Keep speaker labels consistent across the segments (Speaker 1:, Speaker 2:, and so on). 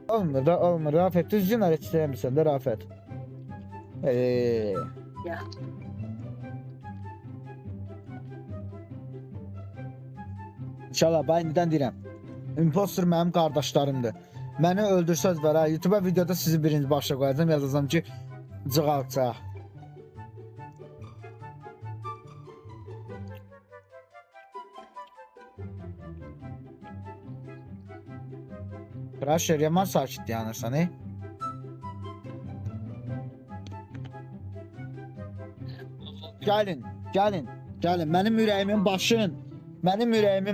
Speaker 1: Olmur da olmur. Rafet düzgün hareket edemiyorsun da Rafet.
Speaker 2: Ya.
Speaker 1: İnşallah ben yeniden deyirəm. Impostor mənim qardaşlarımdır. Məni öldürsəz və YouTube videoda sizi birinci başa qoyacağam. Yazacağam ki cığalça. Prasher yaman sakit yanırsan, Gəlin, gəlin, gəlin. Mənim ürəyimin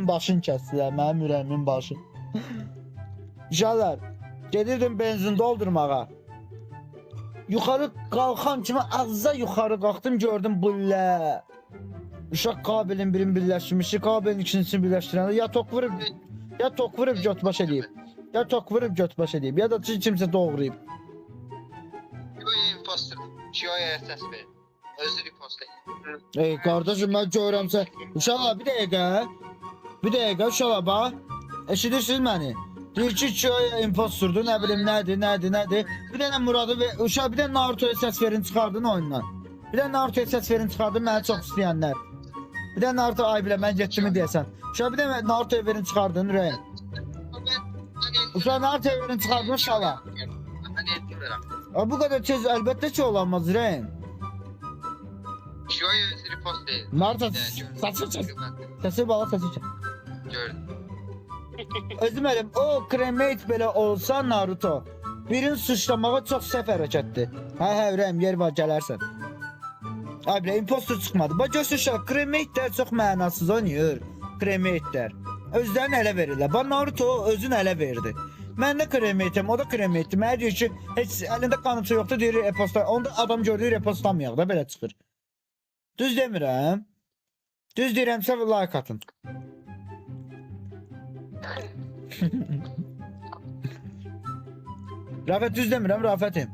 Speaker 1: başın kəsdilər, mənim ürəyimin başın. İnşallah gedirdim benzin doldurmağa. Yuxarı qalxan kimi azca yuxarı qalxdım, gördüm bullə. Uşaq kabelin birini birləşdirmişdi, kabelin ikincisini birləşdirəndə ya tok vurub götbaş edib. Ya tok vurub götbaş edib, ya da kimsə doğrayıb.
Speaker 3: Şio'ya imposter. Şio'ya ses verin. Özür repost edin.
Speaker 1: Ey qardaşım, mən görürəm sən. Uşaqlar bir dəqiqə uşaqlar bax. Eşidirsiniz məni? Deyir ki Şio'ya imposturdur, nə bilim nədir. Bir dənə Muradı və uşaq bir dənə Naruto'ya səs verin çıxardın oyundan. Bir dənə Naruto'ya səs verin çıxardın məni çox istəyənlər. Bir dənə Naruto ay bilə mən getdimi deyəsən. Uşaq bir dənə Naruto'ya verin çıxardın Ürəyim. Uşaq Naruto'ya verin çıxardın uşaqlar.
Speaker 3: Ben etmiyorum.
Speaker 1: Bu qədər tez əlbəttə ki olanmaz Ürəyim.
Speaker 3: Şio'ya özür repost edin.
Speaker 1: Naruto saçı çək. Səsi bala səsi çək.
Speaker 3: Gördüm.
Speaker 1: Özüm elim, o cremate belə olsa Naruto birini suçlamağa çox səhv hərəkətdir. Hə Ürəyim, yer var gələrsən. Ay bilə impostor çıxmadı. Bax görsün uşaq, cremate'lər çox mənasız oynayır. Cremate'lər. Özlərini ələ verirlər. Bax Naruto özünü ələ verdi. Mən də cremate'im, o da cremate'dir. Mənə deyir ki, heç əlində qanıtı yoxdur, deyir reposta. Onda adam gördüyü repostamayaq da belə çıxır. Düz demirəm. Düz deyirəmsə like atın. Rafet düz demirəm, Rafetim.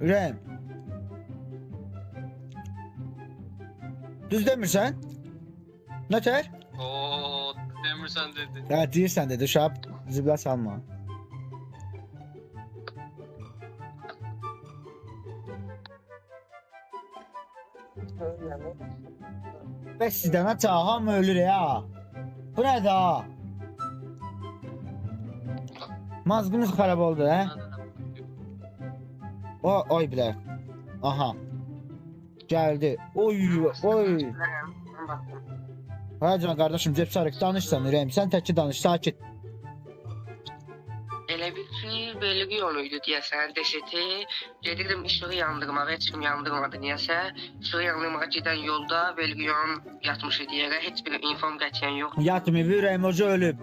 Speaker 1: Ürəyim. Düz demirsən? Nətər?
Speaker 4: Oo, demirsən dedi.
Speaker 1: Hə, deyirsən dedi, şab ziblə salma. Bəs sizdən hamı ölür ya. Bu nədir ha? Mazgınız xarab oldu, hə? Oy bilə. Aha. Gəldi. Oy. Hə can qardaşım, Cəbsarıq danışsan Ürəyim. Sən təki danış, sakit.
Speaker 2: Elə bir ki, belli yoluydu deyəsən, deşeti. Gedirdim işığı yandırmağa, heç kim yandırmadı niyəsə. İşığı yandırmağa gedən yolda belli yolun yatmış idi yerə, heç bir inform qətiyyən yox.
Speaker 1: Yatmıyıb, Ürəyim hoca ölüb.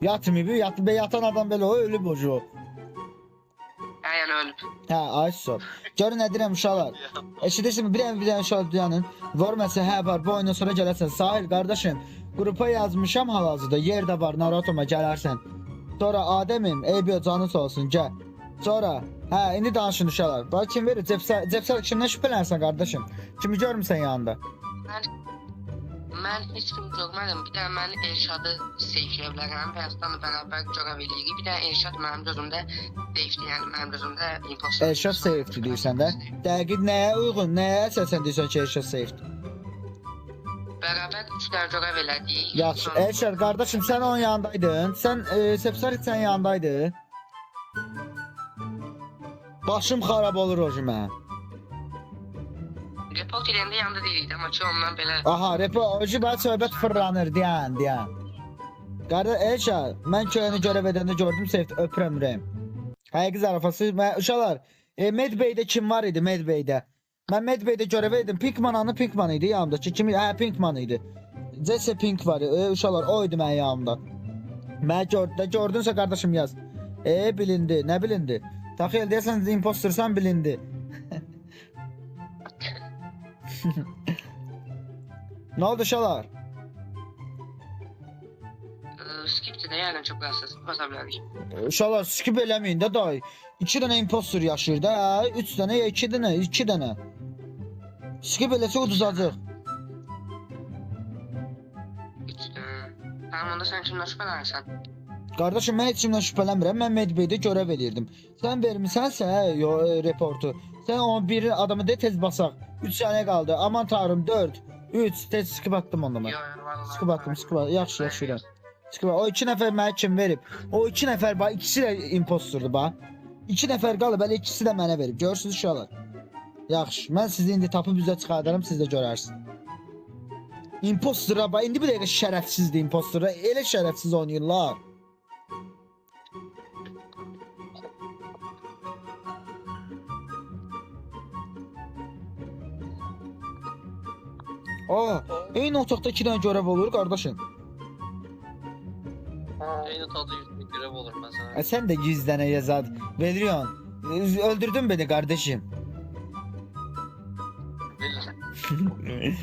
Speaker 1: Yatmıyıb, yatan adam belə o ölüb hoca.
Speaker 2: Hə, yəni ölüb.
Speaker 1: Hə, ay sor. Görün nə deyirəm uşaqlar. Eşidirsin bir dənə uşaq dayanın. Varmasa hə var, bu oyundan sonra gələrsən. Sahil qardaşım, qrupa yazmışam hal-hazırda. Yer də var, Naruto'ma gələrsən. Sonra Adəmim, eybi canın sağ olsun, gəl. Sonra, hə, indi danışın uşaqlar. Bax kim verir? Cəbsar kimdən şübhələnsən qardaşım? Kimi görmüsən yanında?
Speaker 2: Mən heç kim görmədim. Bir də mən Elşadı seyfləyə bilərəm. Həyatdan bərabər görə bilirik. Bir də Elşad mənim gözümdə seyfdir, yəni mənim gözümdə impostor.
Speaker 1: Elşad seyfdir deyirsən də. Dəqiq nəyə uyğun, nəyə əsasən deyirsən ki Elşad seyfdir?
Speaker 2: Bərabər üçlər görə elədik.
Speaker 1: Yaxşı, Elşad qardaşım sən onun yanındaydın. Sən Sepsarit sən yanındaydın. Başım xarab olur o cümə.
Speaker 2: Report edəndə yanında deyildi, amma ki ondan belə...
Speaker 1: Aha, oji bə söhbət fırlanır, deyən. Qardaş, Elşad, mən köyünü görəv edəndə gördüm, seyfdir, öpürəm Ürəyim. Həqiqi zarafası, uşaqlar, Medbay'də kim var idi, Medbay'də? Mən Medbay'də görəv edim, Pinkman idi yanımdakı, kimi, hə, Pinkman idi. Jesse Pink var, uşaqlar, o idi mənim yanımda. Mən gördünsə qardaşım yaz. Bilindi, nə bilindi? Taxil deyəsən, impostursan bilindi. Nə oldu uşaqlar?
Speaker 2: Skipdir də, yəni çox qassız, basa bilərik.
Speaker 1: Uşaqlar, skip eləməyin də dayı. 2 dənə impostor yaşayır da, 3 dənə ya 2 dənə. Skip eləsə uduzacaq.
Speaker 2: Tamam, onda sən kimdən şübhələnirsən?
Speaker 1: Qardaşım mən heç kimdən şübhələnmirəm. Mən Medbay'də görev eləyirdim. Sən vermisənsə reportu. Sən onun biri adamı de tez basaq. 3 saniyə qaldı. Aman tanrım 4 3 tez skip attım onda mən. Skip attım, skip attım. Yaxşı, yaxşı. Skip. O 2 nəfər mənə kim verib? O 2 nəfər bax ikisi də impostordur bax. 2 nəfər qalıb, elə ikisi də mənə verib. Görürsüz uşaqlar. Yaxşı, mən sizi indi tapıb üzə çıxardaram, siz də görərsiniz. Impostora bax, indi bir dəqiqə şərəfsizdir impostora. Elə şərəfsiz oynayırlar. Aa, eyni otaqda 2 dənə görev olur qardaşım.
Speaker 4: Eyni tadı yüzünü görev olur mesela.
Speaker 1: Sen de 100 dənə yazad veriyorsun. Öldürdün beni kardeşim.
Speaker 4: Bilir.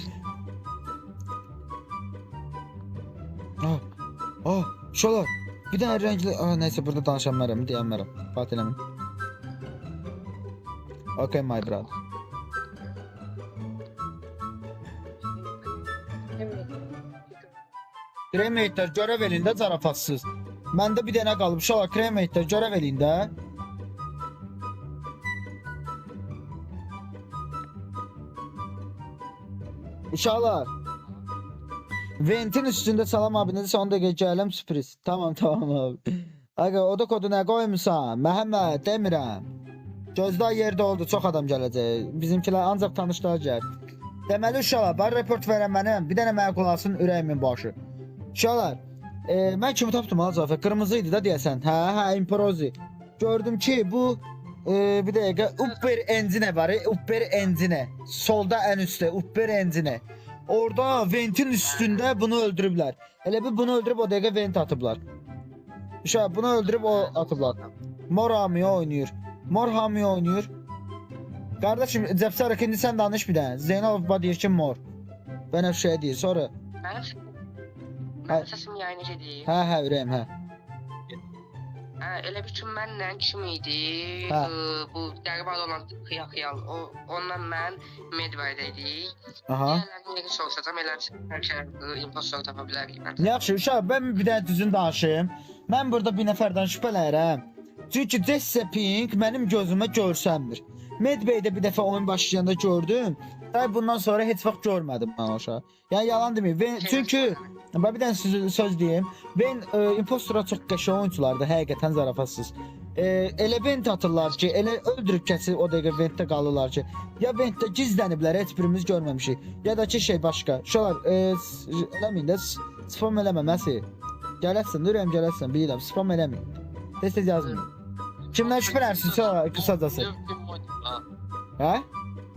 Speaker 1: Şolar. Bir dənə rəngli... neyse burada danışanlarım, deyənlərəm. Fatih eləmin. Okay my brother. Cremate'lər görev elində zarafatsız. Məndə bir dənə qalıb. Şolar cremate'lər görev elində. Uşaqlar. Ventin üstünde salam abi nedirsə 10 dəqiqə gələm sürpriz. Tamam abi. Aga o da kodu nə qoymusan? Məhəmməd demirəm. Gözlər yerdə oldu, çox adam gələcək. Bizimkilər ancaq tanışlar gəlir. Deməli uşaqlar, bar report verən mənəm. Bir dənə mənə qulaq asın ürəyimin başı. Uşaqlar, mən kimi tapdım ha Zafer? Qırmızı idi da deyəsən. Hə, improzi. Gördüm ki bu bir dəqiqə upper engine var. Upper engine. Solda ən üstdə upper engine. Orada ventin üstünde bunu öldürüblər. Elə bir bunu öldürüb o dəqiqə vent atıblar. Uşaq bunu öldürüb o atıblar. Mor hamiyə oynayır. Mor hamiyə oynayır. Qardaşım Cəfsarıq indi sən danış bir dənə. Zeynalov deyir ki mor. Bənəfşəyə deyir sonra.
Speaker 2: Mənim səsim yayınıcı deyil.
Speaker 1: Hə ürəyim hə.
Speaker 2: Elə bir ki mənlə kim idi?
Speaker 1: Hə.
Speaker 2: Bu qəribə olan xiyal. Ondan mən Medbay'da idik.
Speaker 1: Aha.
Speaker 2: Diğerlerini soracağım. Her şey impostor tapa bilərik.
Speaker 1: Yaxşı uşaq mən bir dənə düzün danışım. Mən burada bir nəfərdən şübhələnirəm. Çünki Jesse Pink mənim gözümə görsənmir. Medbay'də bir dəfə oyun başlayanda gördüm. Və bundan sonra heç vaxt görmədim mən o uşağı. Yəni yalan deməyim. Çünki bir dənə söz deyim. Ben impostora çox qəşəng oyunculardır, həqiqətən zarafatsız. Elə vent atırlar ki, elə öldürüb kəsir o dəqiqə ventdə qalırlar ki, ya ventdə gizləniblər, heç birimiz görməmişik, ya da ki şey başqa. Uşaqlar, eləməyin də, spam eləməməsi. Gələsən, ürəyim gələsən, bilirəm, spam eləməyin. Tez-tez yazmayın. Kimdən şübhələnirsin, sonra qısacası. Hə?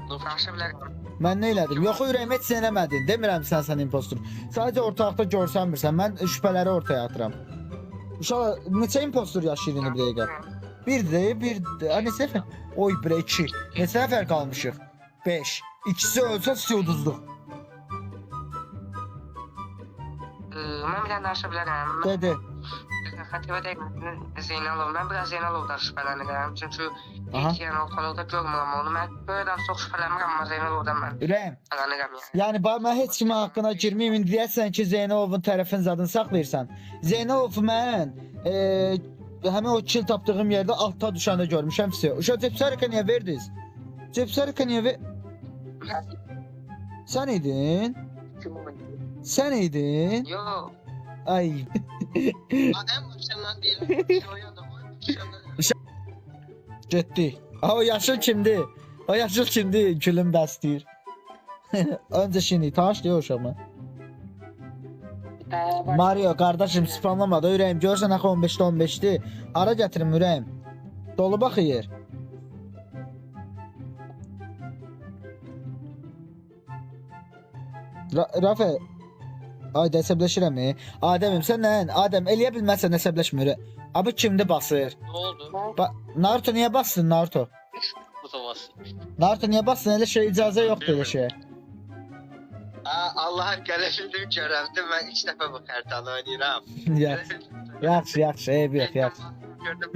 Speaker 2: Danışa bilərik.
Speaker 1: Mən nə elədim? Yox, ürəyim heç sən eləmədin. Demirəm sən impostor. Sadəcə ortaqda görsənmirsən. Mən şübhələri ortaya atıram. Uşaqlar, neçə impostor yaşayır indi bir dəqiqə? Bir. Neçə nəfər? Oy bre 2. Neçə nəfər qalmışıq? 5. İkisi ölsə siz uduzduq.
Speaker 2: Mən bir dənə danışa bilərəm.
Speaker 1: Dedi.
Speaker 2: Xatibə deyil, Zeynalov. Mən biraz Zeynalovdan şübhələnirəm. Çünki yəni ortalıqda görmürəm onu. Mən böyüdən çox şübhələnmirəm, amma Zeynalovdan mən
Speaker 1: Ürəyim.
Speaker 2: şübhələnirəm yəni.
Speaker 1: Yəni mən heç kimin haqqına girməyim. İndi deyəsən ki, Zeynalovun tərəfin zadını saxlayırsan. Zeynalov mən həmin o kill tapdığım yerdə altda düşəndə görmüşəm sizə. Uşaq Cəfsarika niyə verdiniz? Cəfsarika niyə Sən idin? Sən idin?
Speaker 2: Yox.
Speaker 1: Ay.
Speaker 3: En başından diyelim.
Speaker 1: Getdi. O yaşıl kimdi? O yaşıl kimdi? Külüm bəsləyir. Öncə şimdi taş diyor uşağıma. Mario qardaşım spamlama da ürəyim. Görsən axı 15-də 15-dir. Ara gətirim ürəyim. Dolu baxıyır. Rafa. Ay da əsəbləşirəm. Adəmim sən nə? Adəm eləyə bilməsən əsəbləşmir. Abi kimdə basır?
Speaker 4: Ne oldu?
Speaker 1: Naruto niyə bastın Naruto?
Speaker 4: Tutamazsın.
Speaker 1: Naruto niyə bastın? Elə şey icazə yoxdur elə şey.
Speaker 3: Allah'ın qələfildim görəmdim. Mən 2 dəfə bu xərtanı oynayıram.
Speaker 1: Yaxşı, eybi yox, yaxşı.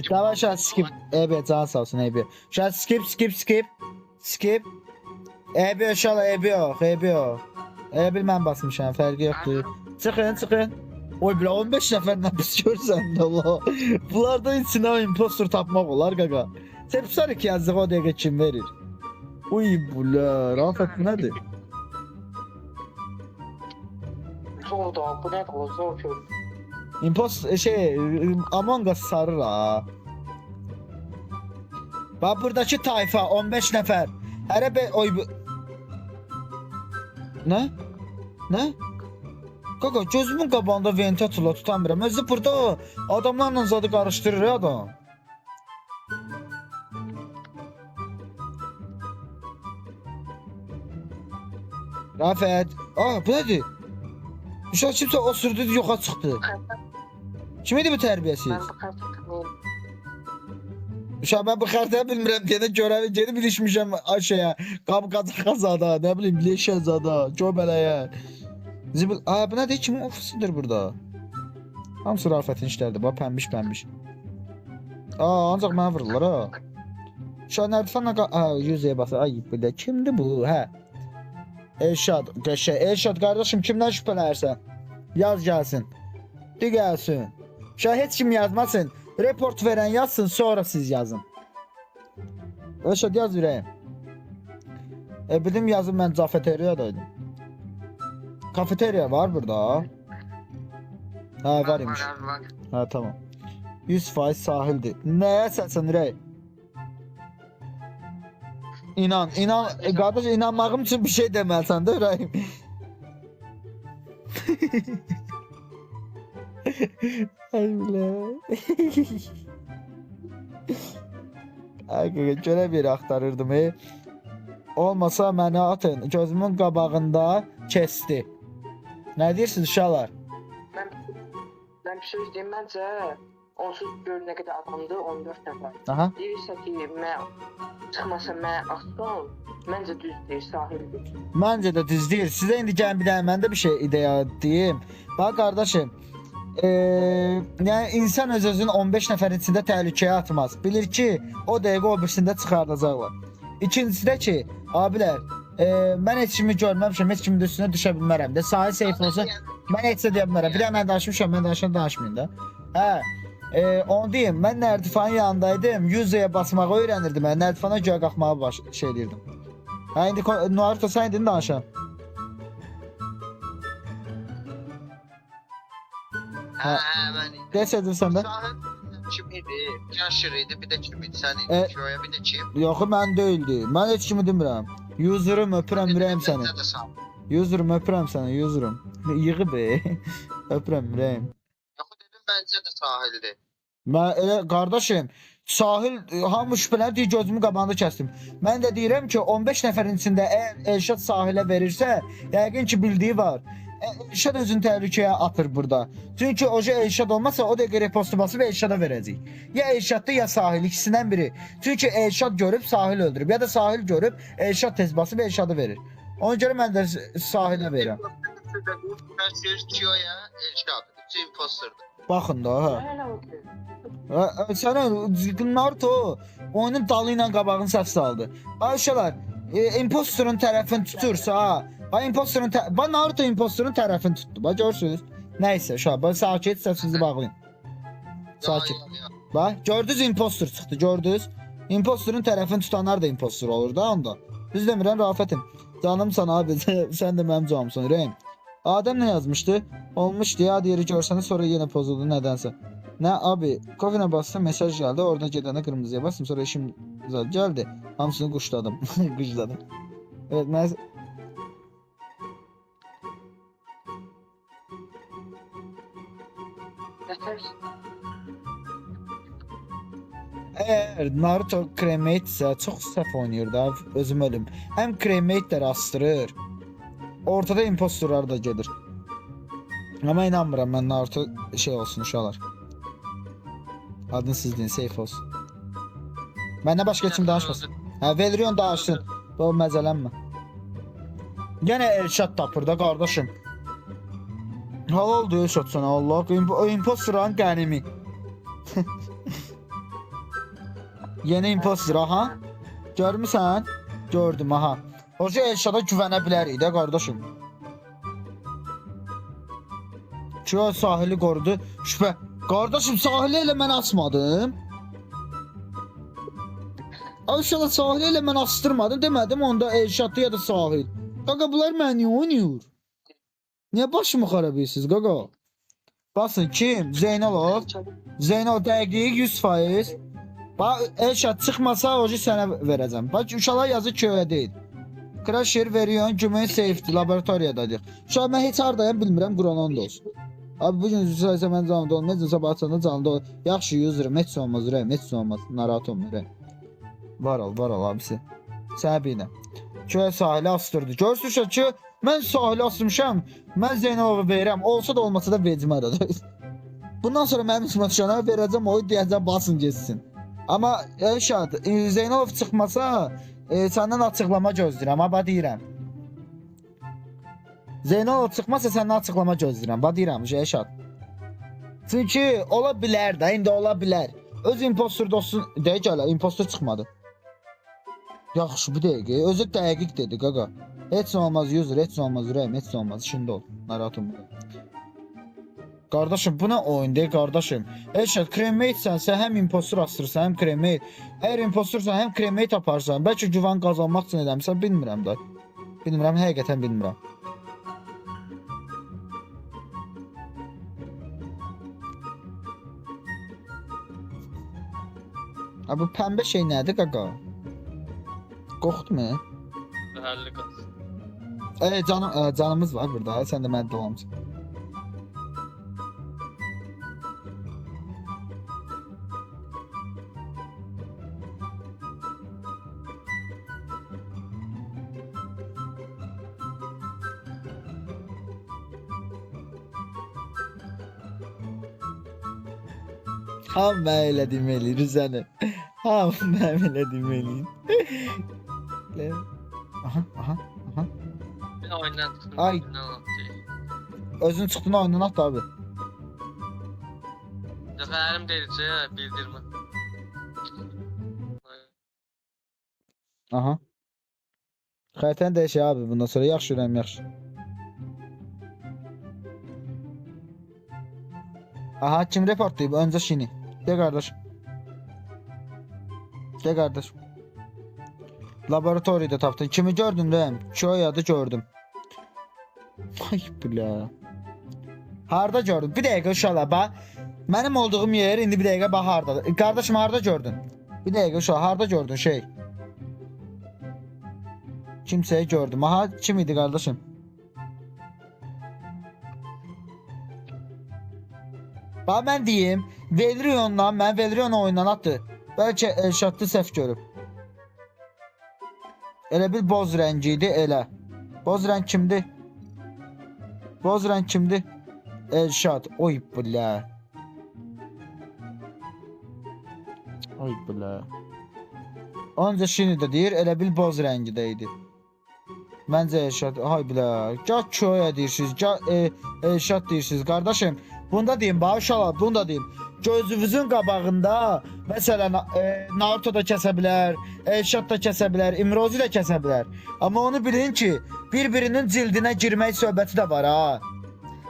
Speaker 1: Davay şah skip. Eybi can sağ olsun eybi. Şah skip. Eybi yox, eybi yox. Elə bil mən basmışam, fərqi yoxdur. Çıxın. Oy bile 15 nəfərlə biz görsən də Allah. Bunlardan içinə impostor tapmaq olar qaqa. Sen tutar ki yazdığı o dəqiqə kim verir? Uy bula, Rafet bu nədir?
Speaker 2: Zor da, bu nə olur, zor ki.
Speaker 1: Among Us sarır ha. Bak buradaki tayfa 15 nəfər. Hərə be oy bu. Nə? Nə? Qaqa gözümün qabağında ventilatörlə tutamıram. Özü burada adamlarla zadı qarışdırır adam. Rafet. Aa bu nədir? Uşaq kimsə osurdu yoxa çıxdı. Kim idi bu tərbiyəsiz?
Speaker 2: Mən bu xərtə
Speaker 1: Uşaq ben bu xərtəni bilmirəm deyəndə görəvi gedib ilişmişəm aşağıya. Qazada, nə bilim leşəzada, göbələyə. Zibil, bu nədir? Kimin ofisidir burada? Hamısı Rafətin işləridir, bax pəmbiş. Ancaq mənə vururlar ha. Uşaq nərdifanla, yüzəyə basır. Ay bu da kimdir bu? Hə. Elşad qardaşım kimdən şübhələnirsən? Yaz gəlsin. De gəlsin. Uşaq heç kim yazmasın. Report veren yazsın sonra siz yazın. Elşad yaz ürəyim. Bildim yazın mən kafeteriyadaydım. Kafeteriya var burada. Ha var imiş.
Speaker 2: var.
Speaker 1: Ha tamam. 100% sahildir. Nəyə səsən ürək? İnan, qardaş inanmağım üçün bir şey deməlisən də ürəyim. Ay bilə. Ay görə bir axtarırdım. Olmasa məni atın. Gözümün qabağında kesti. Nə deyirsiniz uşaqlar?
Speaker 2: Mən bir şey deyim, məncə onsuz gör nə qədər adamdır, 14 nəfər.
Speaker 1: Aha.
Speaker 2: Deyirsə ki, mən çıxmasa mən aslan, məncə düz deyir, sahildir.
Speaker 1: Məncə də düz deyir. Sizə indi gəlin bir dənə məndə bir şey ideya deyim. Bax qardaşım, yəni insan öz-özünü 15 nəfərin içində təhlükəyə atmaz. Bilir ki, o dəqiqə o birisində çıxardacaqlar. İkincisi də ki, abilər, mən heç kimi görməmişəm, heç kimin üstünə düşə bilmərəm də. Sahil seyf olsa, mən heç də deyə bilmərəm. Bir də mən danışmışam, mən danışmayın da. Hə, onu deyim, mən nərdifanın yanındaydım, 100'ye basmağı öyrənirdim. Mən nərdifana göyə qalxmağı şey deyirdim. Hə, indi Naruto sən idin danışan.
Speaker 3: Hə, mən idim.
Speaker 1: Desədin sən də?
Speaker 3: Kim idi? Yaşır idi, bir də kim idi? Sən idin, Şoya, bir də kim?
Speaker 1: Yox, mən deyildi. Mən heç kimi demirəm. User'ım, öpürəm, ürəyim səni. User'ım, öpürəm səni, user'ım. Yığı be. Öpürəm, ürəyim.
Speaker 3: Yox, dedim, məncə də sahildir.
Speaker 1: Mən elə qardaşım, sahil hamı şübhələnir deyə gözümün qabağında kəsdim. Mən də deyirəm ki, 15 nəfərin içində əgər Elşad sahilə verirsə, yəqin ki bildiyi var. Elşad özünü təhlükəyə atır burada. Çünki oca Elşad olmasa o dəqiqə repostu basıb Elşada verəcək. Ya Elşaddır ya sahil, ikisindən biri. Çünki Elşad görüb sahil öldürüb ya da sahil görüb Elşad tez basıb Elşadı verir. Ona görə mən də sahilə verirəm.
Speaker 3: Mən söz Şoya, Elşad, üç imposterdir.
Speaker 1: Baxın da ha. Sənə Naruto oyunun dalı ilə qabağını səhv saldı. Ayşələr, impostorun tərəfini tutursa, Naruto impostorun tərəfini tutdu. Bax görürsünüz. Nəysə, uşaq, sakit səsinizi bağlayın. Sakit. Bax, gördünüz impostor çıxdı, gördünüz. Impostorun tərəfini tutanlar da impostor olur da onda. Düz demirəm Rafətim. Canımsan abi, sən də mənim canımsan, ürəyim. Adəm nə yazmışdı? Olmuşdu ya, yeri görsəniz sonra yenə pozuldu nədənsə. Nə abi, kofine bastım, mesaj geldi, oradan gedəndə qırmızıya bastım, sonra işim gəldi. Hamısını quşladım. Quşladım. Evet, mən... Eğer Naruto cremate ise çok səhv oynayır da, özüm ölüm. Hem cremate de rastırır. Ortada impostorlar da gelir. Ama inanmıram ben Naruto şey olsun uşaqlar. Adını siz deyin, safe olsun. Məndən başqa kim danışmasın. Hə, Velrion danışsın. Bu məzələnmə. Yenə Elşad tapır da qardaşım. Halal diyor Elşad sana, Allah. Impostorların qənimi. Yeni impostor, aha. Görmüsən? Gördüm, aha. Oca Elşada güvənə bilərik də qardaşım. Çöl sahili qorudu. Şübhə. Qardaşım sahili elə mən asmadım. Aşağıda sahili elə mən astırmadım. Demədim onda Elşadlı ya da sahil. Qaqa bunlar mənə niyə oynayır? Niyə başımı xarab edirsiniz qaqa? Basın kim? Zeynalov. Zeynal dəqiq 100%. Bax Elşad çıxmasa oji sənə verəcəm. Bax uşaqlar yazı köyə deyil. Crasher veriyorsun, Cümey Safety laboratoriyadadır. Şu an mən heç hardayam bilmirəm, Quran onda olsun. Abi bugün sayısa mən canlıda olmaz, sabah açanda canlıda olur. Yaxşı userim, heç olmaz, ürəyim, heç olmaz, narahat olma ürəyim. Var ol abisi. Sənə biləm. Köyə sahili astırdı. Görürsün ki, mən sahili astırmışam, mən Zeynalova verirəm, olsa da olmasa da verəcəm arada. Bundan sonra mənim içimə düşənə verəcəm, oyu deyəcəm, basın geçsin. Amma Elşad, Zeynalov çıxmasa, səndən açıqlama gözləyirəm, ha, deyirəm. Zeynalov çıxmasa səndən açıqlama gözləyirəm, deyirəm, Elşad. Çünki ola bilər də, indi ola bilər. Öz impostor dostun, deyək gələ, impostor çıxmadı. Yaxşı, bir dəqiqə, özü dəqiq dedi, qaqa. Heç olmaz, user, heç olmaz, ürəyim, heç olmaz, şimdi ol, narahat olma. Qardaşım, bu nə oyun deyil, qardaşım. Elşad, cremate-sənsə, həm impostor astırırsan, həm cremate. Əgər impostorsan, həm cremate aparsan, bəlkə güvan qazanmaq üçün edəmsən, bilmirəm da. Bilmirəm, həqiqətən bilmirəm. Bu pəmbə şey nədir, qaqa? Qorxutmu?
Speaker 4: Zəhərli qaz.
Speaker 1: Canımız var burada, sən də mənə dolamsın. Ham mən elə deməliyim səni. Ham mən elə deməliyim. Aha.
Speaker 4: Bir oyundan çıxdım.
Speaker 1: Ay. Özün çıxdın oyundan at abi.
Speaker 4: Zəhərim deyilcə bildirmə.
Speaker 1: Aha. Xəritəni dəyişək abi bundan sonra. Yaxşı ürəyim, yaxşı. Aha, kim reportlayıb? Öncə Şini. Gel qardaş. Gel qardaş. Laboratoriyada tapdın. Kimi gördün Rəm? Köyadı gördüm. Ay bilə. Harda gördün? Bir dəqiqə uşaqlar bax. Mənim olduğum yer indi bir dəqiqə bax hardadır. Qardaşım harda gördün? Bir dəqiqə uşaq harda gördün şey? Kimsəyi gördüm. Aha, kim idi qardaşım? Bax mən deyim, Velrion'dan, mən Velrion oyundan atdı. Bəlkə Elşadlı səhv görüb. Elə bil boz rəngi idi, elə. Boz rəng kimdir? Boz rəng kimdir? Elşad. Oy bilə. Oy bilə. Onca Şini də deyir, elə bil boz rəngidə idi. Məncə Elşad. Ay bilə. Gah köyə deyirsiniz, gah Elşad deyirsiniz. Qardaşım, bunda deyim, uşaqlar, bunu da deyim. Gözünüzün qabağında, məsələn, Naruto da kəsə bilər, Elşad da kəsə bilər, İmrozi də kəsə bilər. Amma onu bilin ki, bir-birinin cildinə girmək söhbəti də var, ha.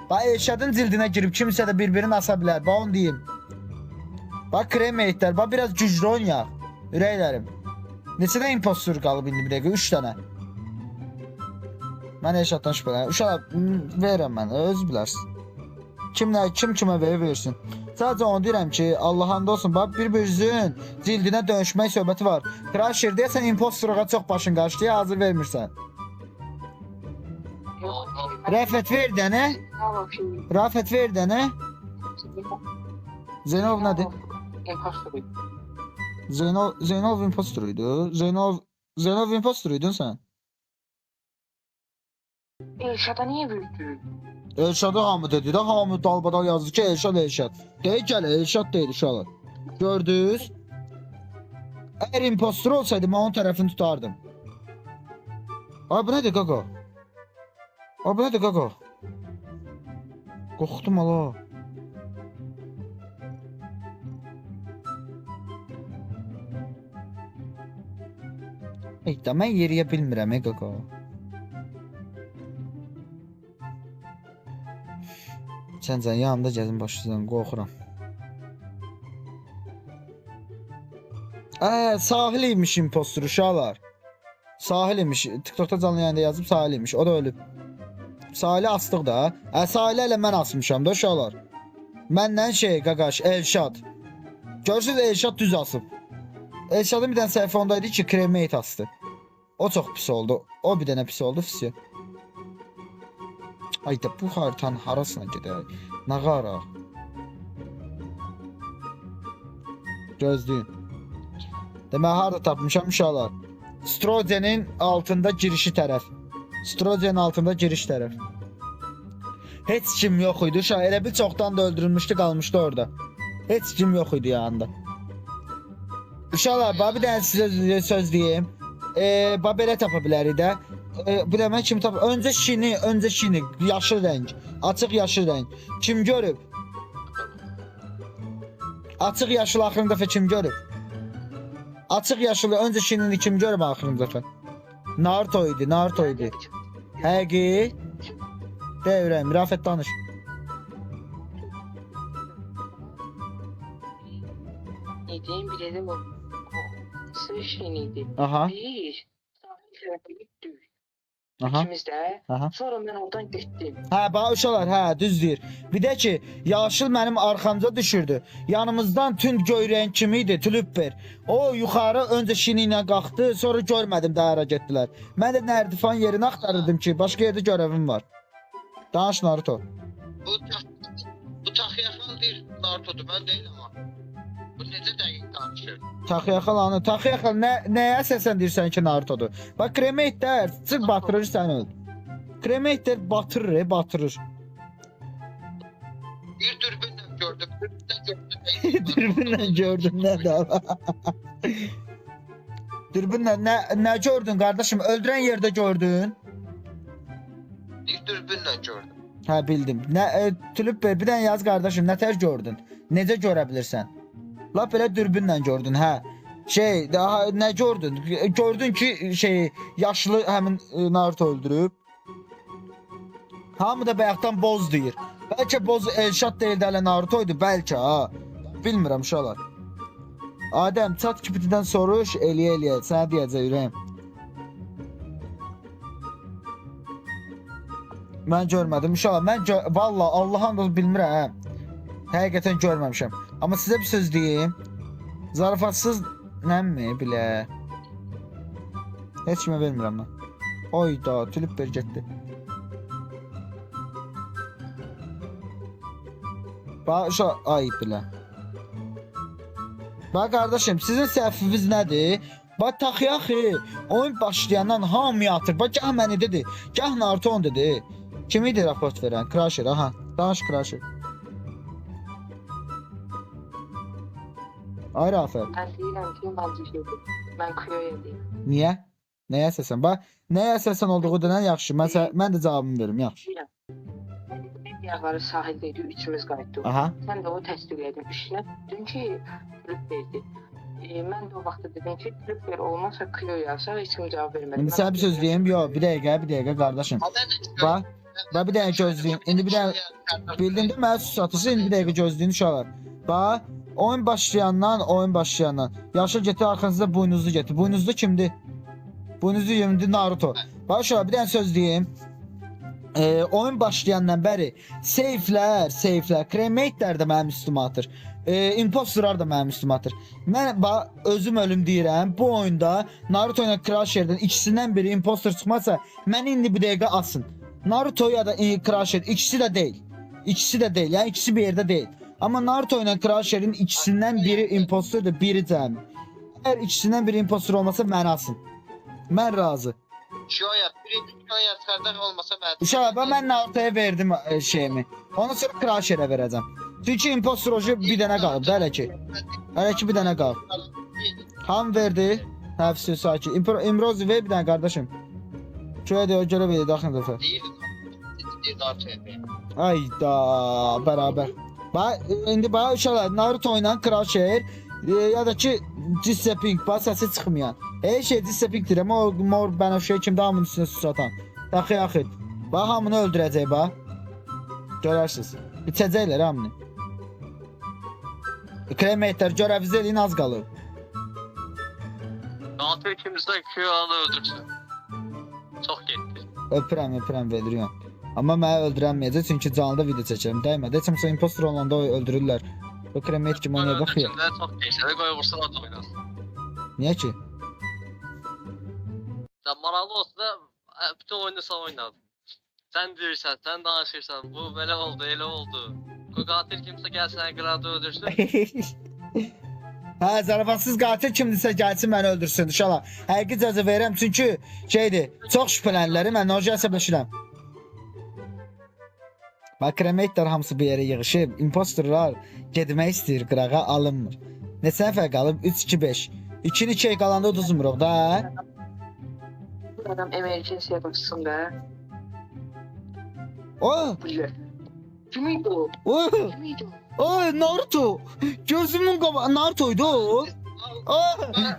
Speaker 1: Bax, Elşadın cildinə girib kimsə də bir-birini asa bilər, bax onu deyim. Bax, cremate-lər, bax, biraz güclü oynayaq, ürəklərim. Neçə də impostor qalıb indi bir dəqiqə, 3 dənə. Mən Elşaddan şübhələnirəm. Uşaq, verirəm mən, öz bilərsiniz. Kim kimə versin. Sadəcə onu deyirəm ki, Allah and olsun, bax bir-birinizin cildinə dönüşmək söhbəti var. Crasher deyəsən impostorluğa çox başın qarşı deyə hazır vermirsən. Rəfət ver dənə. Rəfət ver dənə. Zeynov nədir? Zeynov impostoruydu. Zeynov impostoruydun sən.
Speaker 2: Elşada niye büyüdü?
Speaker 1: Elşadı hamı dedi də, hamı dalbadal yazdı ki, Elşad. Deyək gələ, Elşad deyil uşaqlar. Gördünüz? Əgər impostor olsaydı, mən onun tərəfini tutardım. Ay, bu nədir qaqa? Ay, bu nədir qaqa? Qorxdum ala. Eydə, mən yeriyə bilmirəm, qaqa. Səncə yanında gəzin başlayacağım, qorxuram. Sahil imiş impostor uşaqlar. Sahil imiş. TikTokda canlı yayında yazıb Sahil imiş. O da ölüb. Sahili astıq da. Sahili ilə mən asmışam da uşaqlar. Məndən qaqaş Elşad. Görürsünüz Elşad düz asıb. Elşadın bir dənə səhifə ondaydı ki, cremate astı. O çox pis oldu. O bir dənə pis oldu, fisyo. Ayda bu haritanın harasına gedək? Nə qaraq? Gözləyin. Demək harada tapmışam uşaqlar. Strozenin altında girişi tərəf. Strozenin altında giriş tərəf. Heç kim yox idi uşaq. Elə bir çoxdan da öldürülmüşdü, qalmışdı orada. Heç kim yox idi yanında. Uşaqlar, bir dənə sizə söz deyim. Belə tapa bilərik də. Bu demək kim tap? Öncə şini, yaşıl rəng, açıq yaşıl rəng. Kim görüb? Açıq yaşıl axırıncı dəfə kim görüb? Açıq yaşılı öncə şinini kim görüb axırıncı dəfə? Naruto idi. Həqiqi. Devrəm, Mirafət danış.
Speaker 2: Neydim, bir dedim o. Sığ şeyiniydi.
Speaker 1: Aha.
Speaker 2: Bir. Sahil gittik.
Speaker 1: Aha.
Speaker 2: İkimiz de.
Speaker 1: Aha.
Speaker 2: Sonra ben oradan gittim.
Speaker 1: Bax uşaqlar, düz deyir. Bir də ki, yaşıl mənim arxamca düşürdü. Yanımızdan tünd göy rəng kimi idi, Tülüpper. O yuxarı öncə şini ilə qalxdı, sonra görmədim də hara getdilər. Mən də nərdifan yerini axtarırdım ki, başqa yerdə görevim var. Danış Naruto.
Speaker 3: Bu taxyaxal deyir Naruto'dur, mən deyil ama. Bu necə dəqiq danışır?
Speaker 1: Taxyaxal nəyə əsasən deyirsən ki Naruto'dur? Bax cremate der, çıx batırır səni öldür. Cremate der batırır.
Speaker 3: Bir dürbünlə gördüm.
Speaker 1: Dürbünlə gördüm nə də? Dürbünlə nə gördün qardaşım? Öldürən yerdə gördün?
Speaker 3: Bir dürbünlə gördüm.
Speaker 1: Bildim. Tülüpper bir dənə yaz qardaşım, nətər gördün? Necə görə bilirsən? Lap elə dürbünlə gördün, hə. Daha nə gördün? Gördün ki, yaşlı həmin Naruto öldürüb. Hamı da bayaqdan boz deyir. Bəlkə boz Elşad deyil də hələ Naruto idi, bəlkə ha. Bilmirəm uşaqlar. Adəm, chat GPT-dən soruş, eləyə. Sənə deyəcək ürəyim. Mən görmədim uşaqlar. Valla Allah'ın da bilmirəm. Həqiqətən görməmişəm. Amma sizə bir söz deyim. Zarafatsız nəmi bilə. Heç kimə vermirəm mən. Oyda, Tülüpper getdi. Bax, ay bilə. Bax qardaşım, sizin səhviniz nədir? Bax taxyaxı, oyun başlayandan hamıya atır. Bax gah məni dedi, gah Naruto dedi. Kim idi raport verən? Crusher, aha. Danış Crusher. Ay Rafet.
Speaker 2: Ben deyirəm ki, mən Kuyo'ya deyim.
Speaker 1: Niyə? Nəyə əsasən? Bax, nəyə əsasən olduğu denən yaxşı. Mən də cavabımı verim, yaxşı.
Speaker 2: Diğerleri sahildeydi, üçümüz qayıtdıq.
Speaker 1: Aha.
Speaker 2: Sən də o təsdiq edin üstünə. Dedin ki, Tülüpper'di. Mən də o vaxtda dedim ki, Tülüpper olmazsa Kuyo yazsa, heç kim cavab vermədi.
Speaker 1: İndi sənə bir söz deyim, yox, bir dəqiqə qardaşım. Bax, bir dənə gözləyin. İndi bir dənə bildin də mənə sus atırsın, indi bir dəqiqə gözləyin uşaqlar. Bax, oyun başlayandan. Yaşıl getir, arxasında buynuzlu getir. Buynuzlu kimdir? Buynuzlu yemdi Naruto. Bax uşaqlar, bir dənə söz deyim. Oyun başlayandan bəri seyflər, cremate'lər də mənim üstümə atır. Imposterlar da mənim üstümə atır. Mən özüm ölüm deyirəm. Bu oyunda Naruto ilə Crusher'dan ikisindən biri imposter çıxmazsa, məni indi bu dəqiqə asın. Naruto ya da Crusher ikisi də deyil. Yəni ikisi bir yerdə deyil. Amma Naruto ilə Crusher'in ikisindən biri imposterdir, biri cəmi. Əgər ikisindən biri imposter olmasa məni asın. Mən razı.
Speaker 3: Şoyat, birinci Şoyat qardaş olmasa mən...
Speaker 1: Uşaq, mən Naruto'ya verdim şeyimi. Ondan sonra Crusher'ə verəcəm. Çünki imposter oju bir dənə qalıb da hələ ki. Hələ ki bir dənə qalıb. Ham verdi. Həfsi sakin. İmrozi ver bir dənə qardaşım. Şöyə deyə görə verdi axın dəfə.
Speaker 3: Deyir Naruto'ya verir.
Speaker 1: Ayda, bərabər. İndi bax uşaqlar, Naruto ilə Crusher ya da ki Disapink, bax səsi çıxmayan. Her şey Disapink deyir, amma o mor bənövşəyə kimdə hamının üstünə sus atan. Taxı yaxıd. Bax hamını öldürəcək bax. Görərsiniz. İçəcəklər hamını. Cremate'lər görəvizə eləyin az qalıb.
Speaker 4: Katil kimse Q'anı öldürsün. Çok gitti.
Speaker 1: Öpürəm Velrion. Amma məni öldürəməyəcək çünki canlıda video çəkirəm. Dəymədi. Heç kimsə impostor olanda öldürürlər. O Cremate kimi oynaya bax ya.
Speaker 4: İçinde çok geçti. Koy vursun at oynasın.
Speaker 1: Niyə ki?
Speaker 4: Sen maraqlı olsa da bütün oyunu sen oynadın. Sen deyirsən, sen danışırsan. Bu böyle oldu, elə oldu. Bu katil kimse gelsin Qrantı öldürsün.
Speaker 1: Hə, zarafatsız qatil kimdirsə gəlsin məni öldürsün inşallah. Həqiqi cəza verirəm çünki şeydir, çox şübhələnirlər, mən o əsəbləşirəm. Bax, Cremate'lər hamısı bir yerə yığışıb, impostorlar getmək istəyir, qırağa alınmır. Neçə nəfər qalıb? 3-2-5. 2-ni 2 qalanda uduzmuruq da, hə?
Speaker 2: Adam emergency'ye baksın be.
Speaker 1: O!
Speaker 2: Kimiydi o?
Speaker 1: O!
Speaker 2: Kimiydi o?
Speaker 1: Oy Naruto! Gözümün qabağı Naruto'ydu o.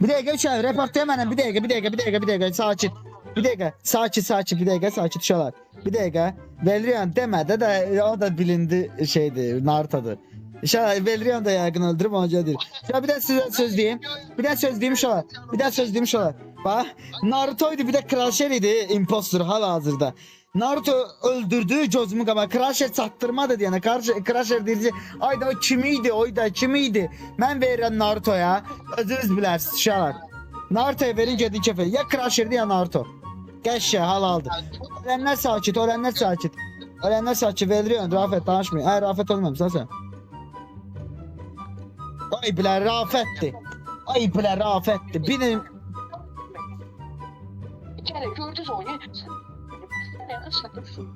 Speaker 1: Bir dəqiqə uçaq, reportaya mənəm. Bir dəqiqə, sakit. Bir dəqiqə, sakit uşaqlar. Bir dəqiqə. Velrion demədə də o da bilindi şeydir, Naruto'dur. İnşallah Velrion da yəqin öldürüb onu deyir. Ya bir də sizə söz deyim. Bir də söz deyim uşaqlar. Bax, Naruto'ydu, bir də Crusher idi, impostor hal-hazırda. Naruto öldürdü gözümün qabağı. Crusher çatdırmadı deyənə. Crusher deyir ki, ay da o kim idi? Mən verirəm Naruto'ya. Özünüz bilərsiniz uşaqlar. Naruto'ya verin gedin kəfə. Ya Crusher'di ya Naruto. Qəşşə hal aldı. Ölənlər sakit. Velrion, Rafet danışmayın. Ay Rafet olmamışsan sən. Ay bilər Rafet'di. Benim
Speaker 2: Bir kere gördünüz onu. Sen ne yapıyorsun?